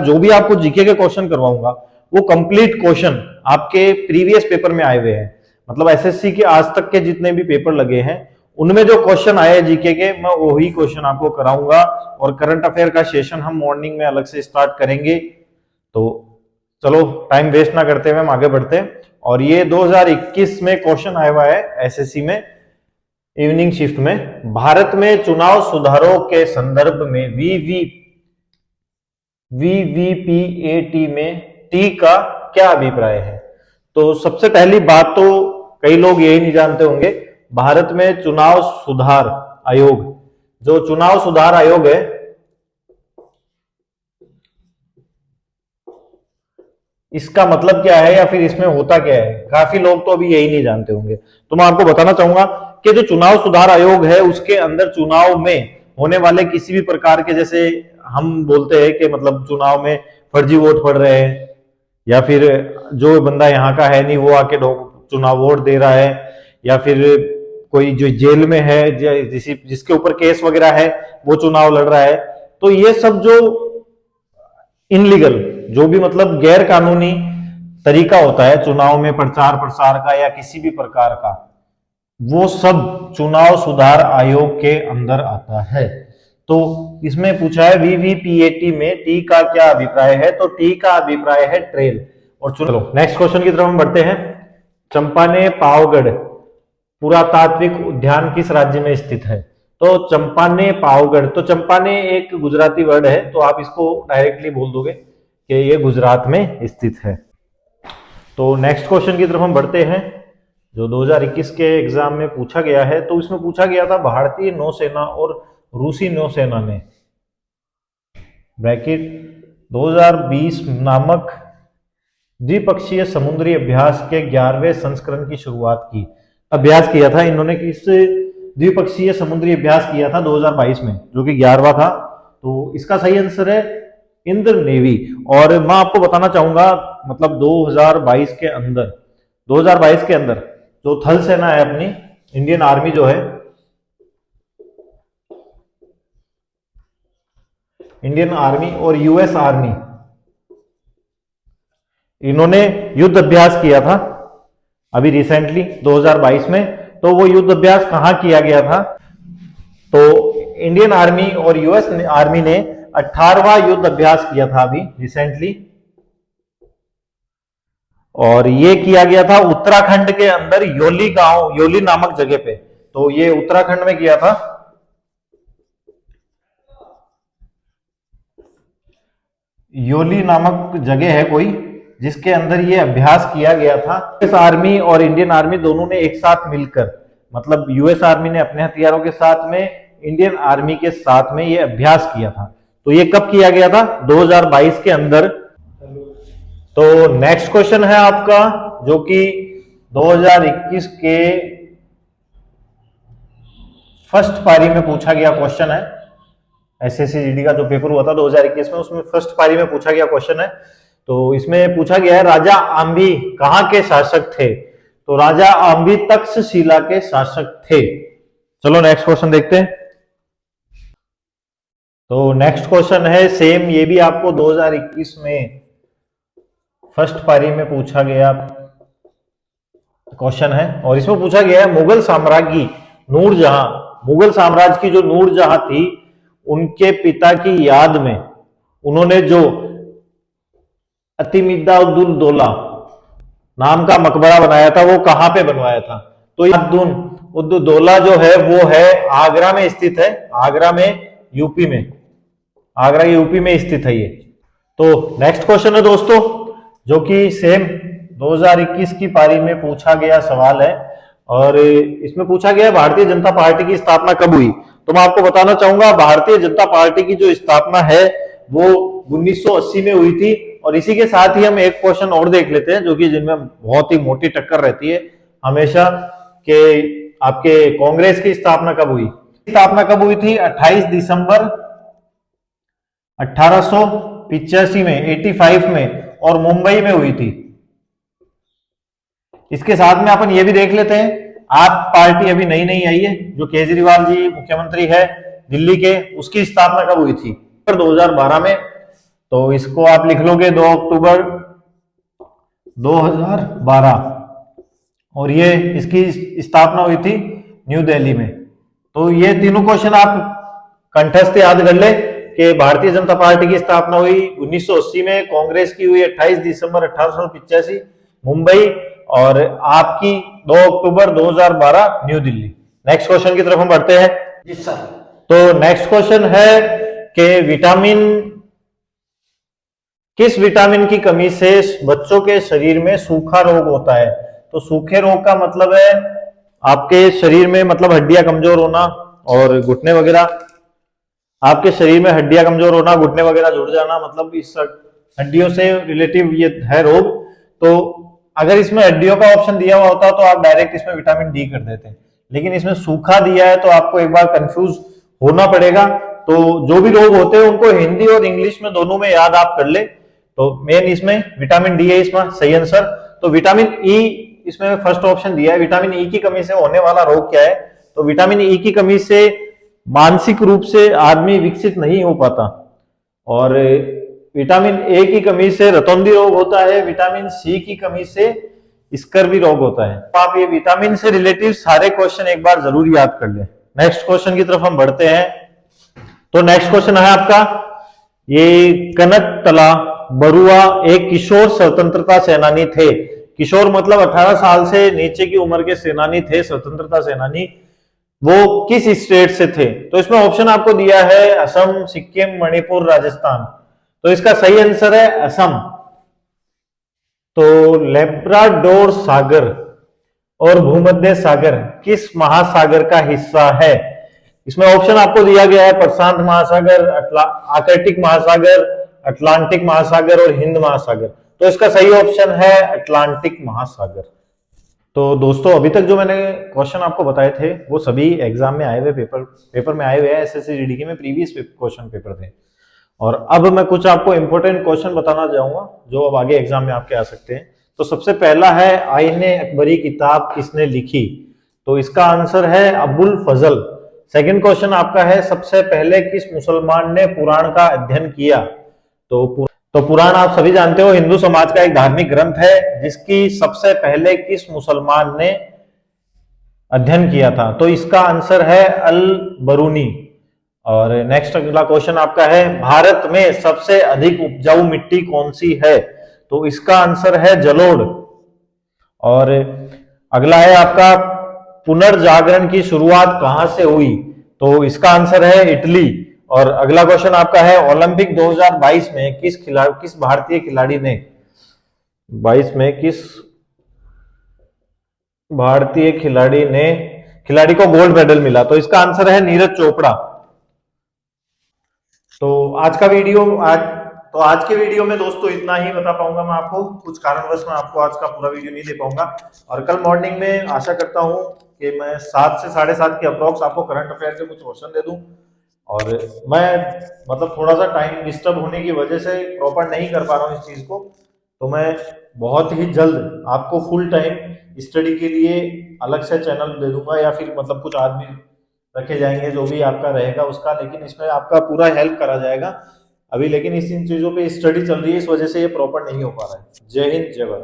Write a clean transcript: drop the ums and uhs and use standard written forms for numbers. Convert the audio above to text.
जो भी आपको जीके के क्वेश्चन करवाऊंगा वो कंप्लीट क्वेश्चन आपके प्रीवियस पेपर में आए हुए हैं। मतलब एसएससी के आज तक के जितने भी पेपर लगे हैं उनमें जो क्वेश्चन आए जीके के, मैं वही क्वेश्चन आपको कराऊंगा। और करंट अफेयर का सेशन हम मॉर्निंग में अलग से स्टार्ट करेंगे। तो चलो टाइम वेस्ट ना करते हुए हम आगे बढ़ते हैं। और ये 2021 में क्वेश्चन आया हुआ है एसएससी में इवनिंग शिफ्ट में। भारत में चुनाव सुधारों के संदर्भ में वीवीपीएटी में टी का क्या अभिप्राय है। तो सबसे पहली बात तो कई लोग यही नहीं जानते होंगे, भारत में चुनाव सुधार आयोग, जो चुनाव सुधार आयोग है इसका मतलब क्या है या फिर इसमें होता क्या है, काफी लोग तो अभी यही नहीं जानते होंगे। तो मैं आपको बताना चाहूंगा कि जो चुनाव सुधार आयोग है उसके अंदर चुनाव में होने वाले किसी भी प्रकार के, जैसे हम बोलते हैं कि मतलब चुनाव में फर्जी वोट पड़ रहे हैं या फिर जो बंदा यहाँ का है नहीं वो आके चुनाव वोट दे रहा है, या फिर कोई जो जेल में है जिसके ऊपर केस वगैरह है वो चुनाव लड़ रहा है। तो ये सब जो इनलीगल, जो भी मतलब गैर कानूनी तरीका होता है चुनाव में प्रचार प्रसार का या किसी भी प्रकार का, वो सब चुनाव सुधार आयोग के अंदर आता है। तो इसमें पूछा है वीवीपीएटी में टी का क्या अभिप्राय है। तो टी का अभिप्राय है ट्रेल। और चलो नेक्स्ट क्वेश्चन की तरफ हम बढ़ते हैं। चंपाने पावगढ़ पुरातात्विक उद्यान किस राज्य में स्थित है। तो चंपाने पावगढ़, तो चंपाने एक गुजराती वर्ड है, तो आप इसको डायरेक्टली बोल दोगे कि ये गुजरात में स्थित है। तो नेक्स्ट क्वेश्चन की तरफ हम बढ़ते हैं जो 2021 के एग्जाम में पूछा गया है। तो इसमें पूछा गया था भारतीय नौसेना और रूसी नौसेना ने ब्रैकेट 2020 नामक द्विपक्षीय समुद्री अभ्यास के 11वें संस्करण की शुरुआत की। अभ्यास किया था इन्होंने, किस द्विपक्षीय समुद्री अभ्यास किया था 2022 में, जो कि 11वां था। तो इसका सही आंसर है इंद्र नेवी। और मैं आपको बताना चाहूंगा मतलब 2022 के अंदर जो थल सेना है अपनी, इंडियन आर्मी जो है, इंडियन आर्मी और यूएस आर्मी, इन्होंने युद्ध अभ्यास किया था अभी रिसेंटली 2022 में। तो वो युद्ध अभ्यास कहां किया गया था। तो इंडियन आर्मी और यूएस आर्मी ने 18वां युद्ध अभ्यास किया था अभी रिसेंटली, और ये किया गया था उत्तराखंड के अंदर योली गांव, योली नामक जगह पे। तो ये उत्तराखंड में किया था। योली नामक जगह है कोई जिसके अंदर ये अभ्यास किया गया था। यूएस आर्मी और इंडियन आर्मी दोनों ने एक साथ मिलकर, मतलब यूएस आर्मी ने अपने हथियारों के साथ में, इंडियन आर्मी के साथ में ये अभ्यास किया था। तो ये कब किया गया था 2022 के अंदर। तो नेक्स्ट क्वेश्चन है आपका जो कि 2021 के फर्स्ट पारी में पूछा गया क्वेश्चन है। एसएससी जीडी का जो पेपर हुआ था 2021 में, उसमें फर्स्ट पारी में पूछा गया क्वेश्चन है। तो इसमें पूछा गया है राजा आम्बी कहां के शासक थे। तो राजा आम्बी तक्षशिला के शासक थे। चलो नेक्स्ट क्वेश्चन देखते हैं। तो नेक्स्ट क्वेश्चन है सेम, ये भी आपको 2021 में फर्स्ट पारी में पूछा गया क्वेश्चन है। और इसमें पूछा गया है मुगल साम्राज्ञी नूरजहां, मुगल साम्राज्य की जो नूरजहां थी, उनके पिता की याद में उन्होंने जो अतिमिद्दाउद्दुल दौला नाम का मकबरा बनाया था वो कहां पे बनवाया था। तो अब्दुल दौला जो है वो है आगरा में स्थित है, आगरा में यूपी में, आगरा यूपी में स्थित है ये। तो नेक्स्ट क्वेश्चन है दोस्तों जो कि सेम 2021 की पारी में पूछा गया सवाल है। और इसमें पूछा गया भारतीय जनता पार्टी की स्थापना कब हुई। तो मैं आपको बताना चाहूंगा भारतीय जनता पार्टी की जो स्थापना है वो 1980 में हुई थी। और इसी के साथ ही हम एक क्वेश्चन और देख लेते हैं जो कि जिनमें बहुत ही मोटी टक्कर रहती है हमेशा, कि आपके कांग्रेस की स्थापना कब हुई। स्थापना कब हुई थी 28 दिसंबर 1885 में, 85 में, और मुंबई में हुई थी। इसके साथ में अपन ये भी देख लेते हैं, आप पार्टी अभी नई नई आई है, जो केजरीवाल जी मुख्यमंत्री है दिल्ली के, उसकी स्थापना कब हुई थी 2012 में। तो इसको आप लिख लोगे 2 अक्टूबर 2012, और ये इसकी स्थापना हुई थी न्यू दिल्ली में। तो ये तीनों क्वेश्चन आप कंठस्थ याद कर ले कि भारतीय जनता पार्टी की स्थापना हुई 1980 में, कांग्रेस की हुई 28 दिसंबर 1885 मुंबई, और आपकी 2 अक्टूबर 2012 न्यू दिल्ली। नेक्स्ट क्वेश्चन की तरफ हम बढ़ते हैं। जी सर। तो नेक्स्ट क्वेश्चन है कि किस विटामिन की कमी से बच्चों के शरीर में सूखा रोग होता है? तो सूखे रोग का मतलब है आपके शरीर में, मतलब हड्डियां कमजोर होना और घुटने वगैरह, आपके शरीर में हड्डियां कमजोर होना, घुटने वगैरह जुड़ जाना, मतलब इस हड्डियों से रिलेटिव ये है रोग। तो अगर इसमें हड्डियों का ऑप्शन दिया हुआ होता तो आप डायरेक्ट इसमें विटामिन डी कर देते, लेकिन इसमें सूखा दिया है तो आपको एक बार कंफ्यूज होना पड़ेगा। तो जो भी रोग होते हैं उनको हिंदी और इंग्लिश में दोनों में याद आप कर ले। तो मेन इसमें विटामिन डी है इसमें सही आंसर। तो विटामिन ई इसमें फर्स्ट ऑप्शन दिया है। विटामिन ई की कमी से होने वाला रोग क्या है? तो विटामिन ई की कमी से मानसिक रूप से आदमी विकसित नहीं हो पाता, और विटामिन ए की कमी से रतौंधी रोग होता है, विटामिन सी की कमी से स्कर्वी रोग होता है। तो आप ये विटामिन से रिलेटिव सारे क्वेश्चन एक बार जरूर याद कर ले। नेक्स्ट क्वेश्चन की तरफ हम बढ़ते हैं। तो नेक्स्ट क्वेश्चन है आपका, ये कनकतला बरुआ एक किशोर स्वतंत्रता सेनानी थे। किशोर मतलब 18 साल से नीचे की उम्र के सेनानी थे, स्वतंत्रता सेनानी। वो किस स्टेट से थे? तो इसमें ऑप्शन आपको दिया है असम, सिक्किम, मणिपुर, राजस्थान। तो इसका सही आंसर है असम। तो लेब्राडोर सागर और भूमध्य सागर किस महासागर का हिस्सा है? इसमें ऑप्शन आपको दिया गया है प्रशांत महासागर, आर्कटिक महासागर, अटलांटिक महासागर और हिंद महासागर। तो इसका सही ऑप्शन है अटलांटिक महासागर। तो दोस्तों अभी तक जो मैंने क्वेश्चन आपको बताए थे वो सभी एग्जाम में आए हुए पेपर में आए हुए हैं, एसएससी जीडी में प्रीवियस क्वेश्चन पेपर थे। और अब मैं कुछ आपको इंपॉर्टेंट क्वेश्चन बताना चाहूंगा जो अब आगे एग्जाम में आपके आ सकते हैं। तो सबसे पहला है, आईने अकबरी किताब किसने लिखी? तो इसका आंसर है अबुल फजल। सेकंड क्वेश्चन आपका है, सबसे पहले किस मुसलमान ने पुराण का अध्ययन किया? तो पुराण आप सभी जानते हो हिंदू समाज का एक धार्मिक ग्रंथ है, जिसकी सबसे पहले किस मुसलमान ने अध्ययन किया था? तो इसका आंसर है अल बरूनी। और नेक्स्ट अगला क्वेश्चन आपका है, भारत में सबसे अधिक उपजाऊ मिट्टी कौन सी है? तो इसका आंसर है जलोढ़। और अगला है आपका, पुनर्जागरण की शुरुआत कहां से हुई? तो इसका आंसर है इटली। और अगला क्वेश्चन आपका है, ओलंपिक 2022 में किस भारतीय खिलाड़ी ने 22 में किस भारतीय खिलाड़ी को गोल्ड मेडल मिला? तो इसका आंसर है नीरज चोपड़ा। तो आज के वीडियो में दोस्तों इतना ही बता पाऊंगा मैं आपको। कुछ कारणवश मैं आपको आज का पूरा वीडियो नहीं दे पाऊंगा, और कल मॉर्निंग में आशा करता हूं कि मैं 7 से 7:30 के अप्रॉक्स आपको करंट अफेयर के कुछ क्वेश्चन दे दूं। और मैं मतलब थोड़ा सा टाइम डिस्टर्ब होने की वजह से प्रॉपर नहीं कर पा रहा हूँ इस चीज को। तो मैं बहुत ही जल्द आपको फुल टाइम स्टडी के लिए अलग से चैनल दे दूंगा, या फिर मतलब कुछ आदमी रखे जाएंगे जो भी आपका रहेगा उसका, लेकिन इसमें आपका पूरा हेल्प करा जाएगा अभी। लेकिन इन चीजों पे स्टडी चल रही है, इस वजह से ये प्रॉपर नहीं हो पा रहा है। जय हिंद, जय भारत।